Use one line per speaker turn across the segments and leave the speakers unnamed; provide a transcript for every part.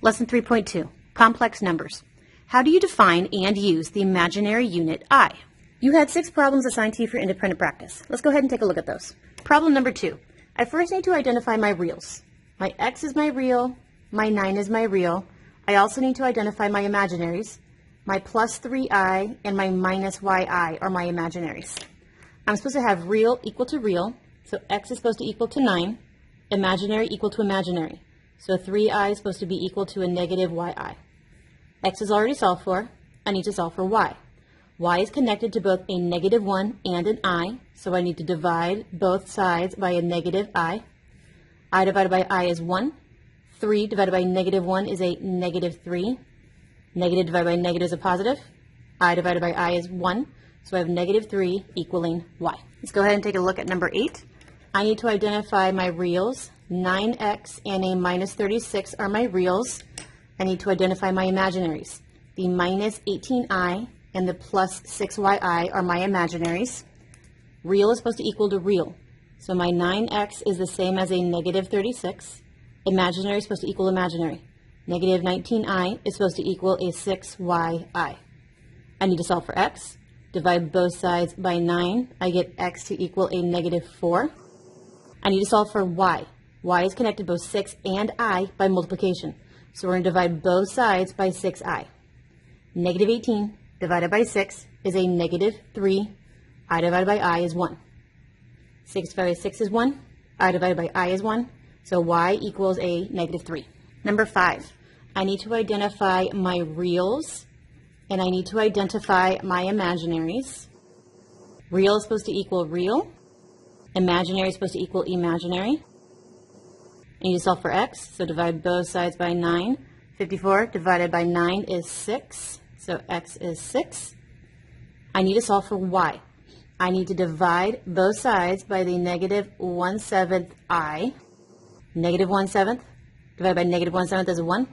Lesson 3.2, Complex Numbers. How do you define and use the imaginary unit I? You had 6 problems assigned to you for independent practice. Let's go ahead and take a look at those. Problem number 2. I first need to identify my reals. My x is my real, my 9 is my real. I also need to identify my imaginaries. My plus 3i and my minus yi are my imaginaries. I'm supposed to have real equal to real, so x is supposed to equal to 9, imaginary equal to imaginary. So 3i is supposed to be equal to a negative yi. X is already solved for. I need to solve for y. Y is connected to both a negative 1 and an I, so I need to divide both sides by a negative I. I divided by I is 1. 3 divided by negative 1 is a negative 3. Negative divided by negative is a positive. I divided by I is 1, so I have negative 3 equaling y. Let's go ahead and take a look at number 8. I need to identify my reals. 9x and a minus 36 are my reals. I need to identify my imaginaries. The minus 18i and the plus 6yi are my imaginaries. Real is supposed to equal to real. So my 9x is the same as a negative 36. Imaginary is supposed to equal imaginary. Negative 19i is supposed to equal a 6yi. I need to solve for x. Divide both sides by 9. I get x to equal a negative 4. I need to solve for y. Y is connected both 6 and I by multiplication. So we're going to divide both sides by 6i. Negative 18 divided by 6 is a negative 3. I divided by I is 1. 6 divided by 6 is 1. I divided by I is 1. So y equals a negative 3. Number 5. I need to identify my reals, and I need to identify my imaginaries. Real is supposed to equal real. Imaginary is supposed to equal imaginary. I need to solve for x, so divide both sides by 9. 54 divided by 9 is 6, so x is 6. I need to solve for y. I need to divide both sides by the negative 1/7 I. Negative 1/7 divided by negative 1/7 is 1.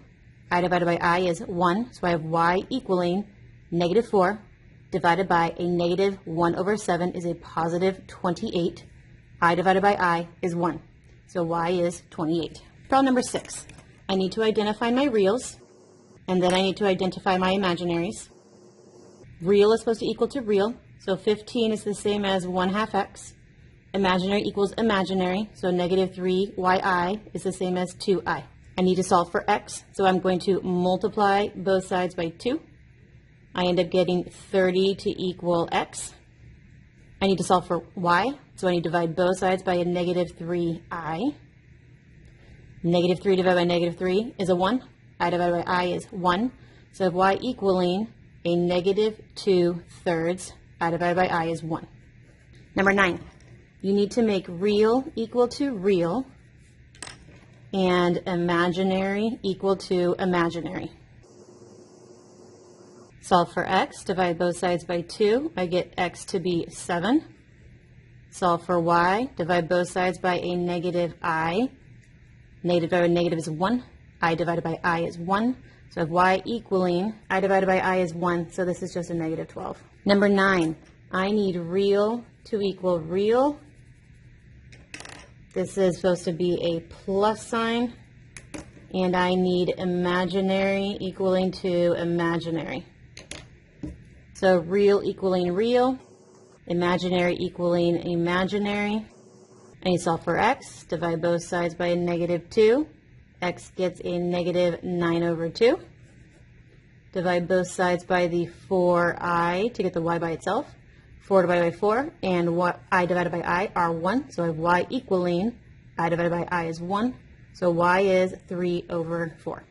I divided by I is 1, so I have y equaling negative 4 divided by a negative 1/7 is a positive 28. I divided by I is 1, so y is 28. Problem number 6. I need to identify my reals, and then I need to identify my imaginaries. Real is supposed to equal to real, so 15 is the same as 1/2 x. Imaginary equals imaginary, so negative 3yi is the same as 2i. I need to solve for x, so I'm going to multiply both sides by 2. I end up getting 30 to equal x. I need to solve for y, so I need to divide both sides by a negative 3i. Negative 3 divided by negative 3 is a 1. I divided by I is 1. So I have y equaling a negative 2/3. I divided by I is 1. Number 9. You need to make real equal to real and imaginary equal to imaginary. Solve for x, divide both sides by 2. I get x to be 7. Solve for y, divide both sides by a negative I. Negative divided by negative is 1. I divided by I is 1. So I have y equaling, I divided by I is 1, so this is just a negative 12. Number 9, I need real to equal real. This is supposed to be a plus sign. And I need imaginary equaling to imaginary. So real equaling real, imaginary equaling imaginary. I need to solve for x, divide both sides by a negative 2. X gets a negative 9/2. Divide both sides by the 4i to get the y by itself. 4 divided by 4 and what I divided by I are 1. So I have y equaling I divided by I is 1. So y is 3/4.